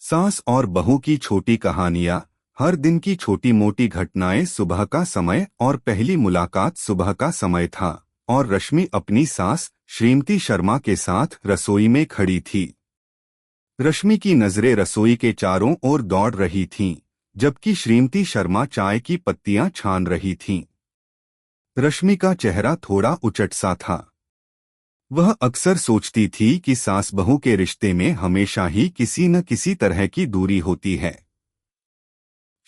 सास और बहू की छोटी कहानियां, हर दिन की छोटी मोटी घटनाएं। सुबह का समय और पहली मुलाकात सुबह का समय था और रश्मि अपनी सास श्रीमती शर्मा के साथ रसोई में खड़ी थी। रश्मि की नजरें रसोई के चारों ओर दौड़ रही थीं, जबकि श्रीमती शर्मा चाय की पत्तियां छान रही थीं। रश्मि का चेहरा थोड़ा उचट सा था। वह अक्सर सोचती थी कि सास बहू के रिश्ते में हमेशा ही किसी न किसी तरह की दूरी होती है।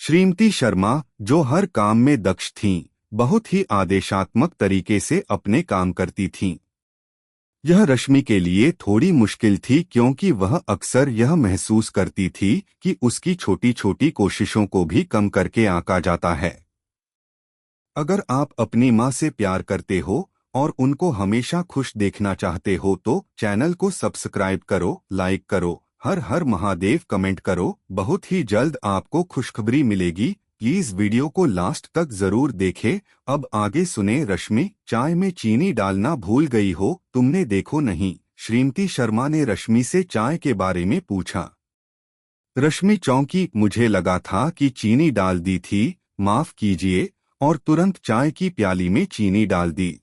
श्रीमती शर्मा, जो हर काम में दक्ष थीं, बहुत ही आदेशात्मक तरीके से अपने काम करती थीं। यह रश्मि के लिए थोड़ी मुश्किल थी, क्योंकि वह अक्सर यह महसूस करती थी कि उसकी छोटी छोटी कोशिशों को भी कम करके आंका जाता है। अगर आप अपनी माँ से प्यार करते हो और उनको हमेशा खुश देखना चाहते हो तो चैनल को सब्सक्राइब करो, लाइक करो, हर हर महादेव कमेंट करो। बहुत ही जल्द आपको खुशखबरी मिलेगी। प्लीज वीडियो को लास्ट तक जरूर देखें। अब आगे सुने। रश्मि, चाय में चीनी डालना भूल गई हो, तुमने देखो नहीं? श्रीमती शर्मा ने रश्मि से चाय के बारे में पूछा। रश्मि चौंकी। मुझे लगा था कि चीनी डाल दी थी, माफ कीजिए, और तुरंत चाय की प्याली में चीनी डाल दी।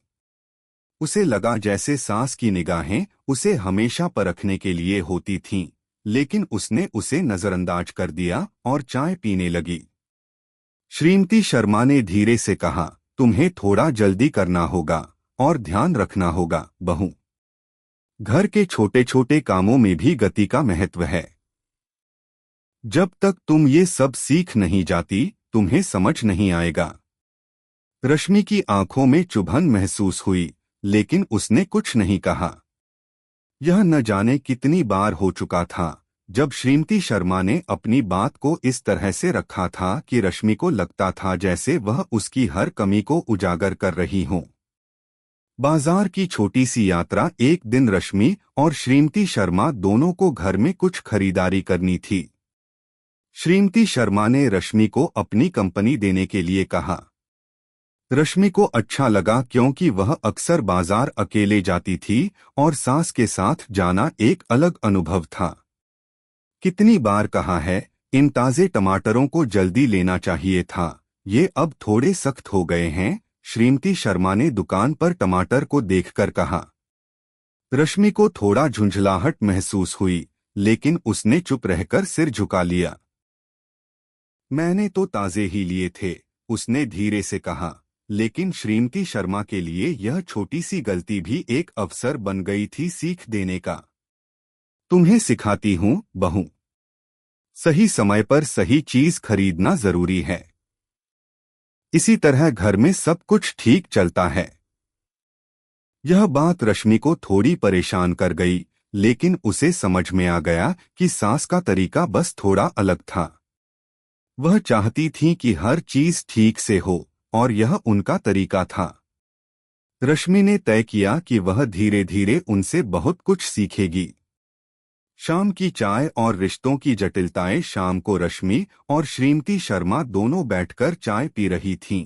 उसे लगा जैसे सास की निगाहें उसे हमेशा परखने के लिए होती थीं, लेकिन उसने उसे नजरअंदाज कर दिया और चाय पीने लगी। श्रीमती शर्मा ने धीरे से कहा, तुम्हें थोड़ा जल्दी करना होगा और ध्यान रखना होगा बहू। घर के छोटे छोटे कामों में भी गति का महत्व है। जब तक तुम ये सब सीख नहीं जाती, तुम्हें समझ नहीं आएगा। रश्मि की आंखों में चुभन महसूस हुई, लेकिन उसने कुछ नहीं कहा। यह न जाने कितनी बार हो चुका था जब श्रीमती शर्मा ने अपनी बात को इस तरह से रखा था कि रश्मि को लगता था जैसे वह उसकी हर कमी को उजागर कर रही हो। बाजार की छोटी सी यात्रा। एक दिन रश्मि और श्रीमती शर्मा दोनों को घर में कुछ खरीदारी करनी थी। श्रीमती शर्मा ने रश्मि को अपनी कंपनी देने के लिए कहा। रश्मि को अच्छा लगा, क्योंकि वह अक्सर बाजार अकेले जाती थी और सास के साथ जाना एक अलग अनुभव था। कितनी बार कहा है, इन ताजे टमाटरों को जल्दी लेना चाहिए था, ये अब थोड़े सख्त हो गए हैं। श्रीमती शर्मा ने दुकान पर टमाटर को देखकर कहा। रश्मि को थोड़ा झुंझलाहट महसूस हुई, लेकिन उसने चुप रहकर सिर झुका लिया। मैंने तो ताजे ही लिए थे, उसने धीरे से कहा, लेकिन श्रीमती शर्मा के लिए यह छोटी सी गलती भी एक अवसर बन गई थी सीख देने का। तुम्हें सिखाती हूँ बहू, सही समय पर सही चीज खरीदना जरूरी है। इसी तरह घर में सब कुछ ठीक चलता है। यह बात रश्मि को थोड़ी परेशान कर गई, लेकिन उसे समझ में आ गया कि सास का तरीका बस थोड़ा अलग था। वह चाहती थी कि हर चीज ठीक से हो, और यह उनका तरीका था। रश्मि ने तय किया कि वह धीरे धीरे उनसे बहुत कुछ सीखेगी। शाम की चाय और रिश्तों की जटिलताएं। शाम को रश्मि और श्रीमती शर्मा दोनों बैठकर चाय पी रही थीं।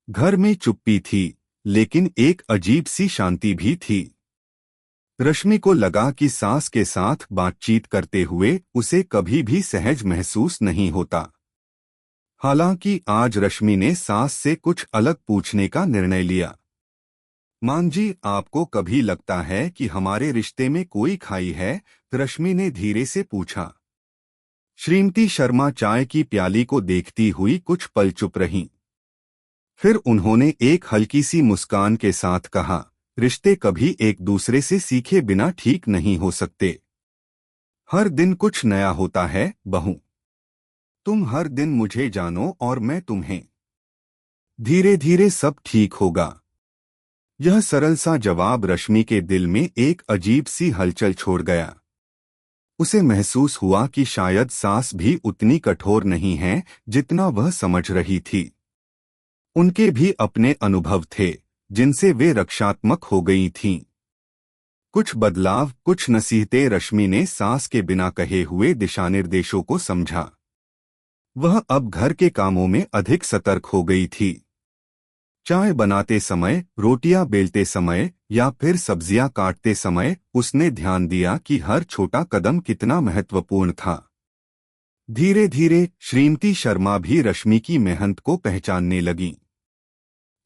घर में चुप्पी थी, लेकिन एक अजीब सी शांति भी थी। रश्मि को लगा कि सास के साथ बातचीत करते हुए उसे कभी भी सहज महसूस नहीं होता। हालांकि आज रश्मि ने सास से कुछ अलग पूछने का निर्णय लिया। मां जी, आपको कभी लगता है कि हमारे रिश्ते में कोई खाई है? रश्मि ने धीरे से पूछा। श्रीमती शर्मा चाय की प्याली को देखती हुई कुछ पल चुप रहीं। फिर उन्होंने एक हल्की सी मुस्कान के साथ कहा, रिश्ते कभी एक दूसरे से सीखे बिना ठीक नहीं हो सकते। हर दिन कुछ नया होता है बहू। तुम हर दिन मुझे जानो और मैं तुम्हें। धीरे धीरे सब ठीक होगा। यह सरल सा जवाब रश्मि के दिल में एक अजीब सी हलचल छोड़ गया। उसे महसूस हुआ कि शायद सास भी उतनी कठोर नहीं है जितना वह समझ रही थी। उनके भी अपने अनुभव थे, जिनसे वे रक्षात्मक हो गई थीं। कुछ बदलाव, कुछ नसीहतें। रश्मि ने सास के बिना कहे हुए दिशानिर्देशों को समझा। वह अब घर के कामों में अधिक सतर्क हो गई थी। चाय बनाते समय, रोटियां बेलते समय या फिर सब्जियां काटते समय उसने ध्यान दिया कि हर छोटा कदम कितना महत्वपूर्ण था। धीरे धीरे श्रीमती शर्मा भी रश्मि की मेहनत को पहचानने लगी।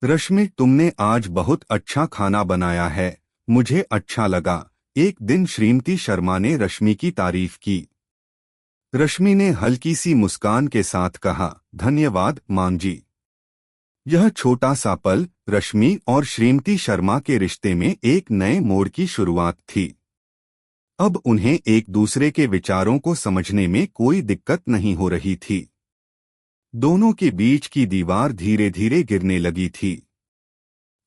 रश्मि, तुमने आज बहुत अच्छा खाना बनाया है, मुझे अच्छा लगा। एक दिन श्रीमती शर्मा ने रश्मि की तारीफ की। रश्मि ने हल्की सी मुस्कान के साथ कहा, धन्यवाद मां जी। यह छोटा सा पल रश्मि और श्रीमती शर्मा के रिश्ते में एक नए मोड़ की शुरुआत थी। अब उन्हें एक दूसरे के विचारों को समझने में कोई दिक्कत नहीं हो रही थी। दोनों के बीच की दीवार धीरे धीरे गिरने लगी थी।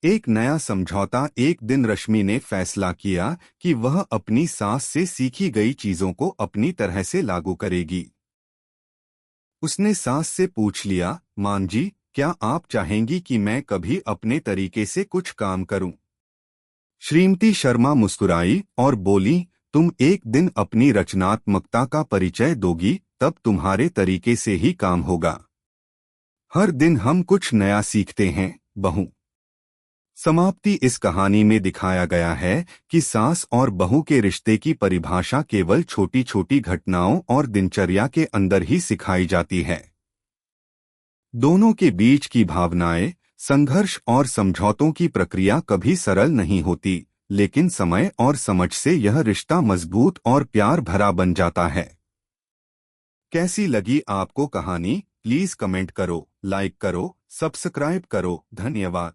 एक नया समझौता। एक दिन रश्मि ने फैसला किया कि वह अपनी सास से सीखी गई चीजों को अपनी तरह से लागू करेगी। उसने सास से पूछ लिया, मां जी, क्या आप चाहेंगी कि मैं कभी अपने तरीके से कुछ काम करूं? श्रीमती शर्मा मुस्कुराई और बोली, तुम एक दिन अपनी रचनात्मकता का परिचय दोगी, तब तुम्हारे तरीके से ही काम होगा। हर दिन हम कुछ नया सीखते हैं, बहू। समाप्ति। इस कहानी में दिखाया गया है कि सास और बहू के रिश्ते की परिभाषा केवल छोटी छोटी घटनाओं और दिनचर्या के अंदर ही सिखाई जाती है। दोनों के बीच की भावनाएं, संघर्ष और समझौतों की प्रक्रिया कभी सरल नहीं होती, लेकिन समय और समझ से यह रिश्ता मजबूत और प्यार भरा बन जाता है। कैसी लगी आपको कहानी? प्लीज कमेंट करो, लाइक करो, सब्सक्राइब करो। धन्यवाद।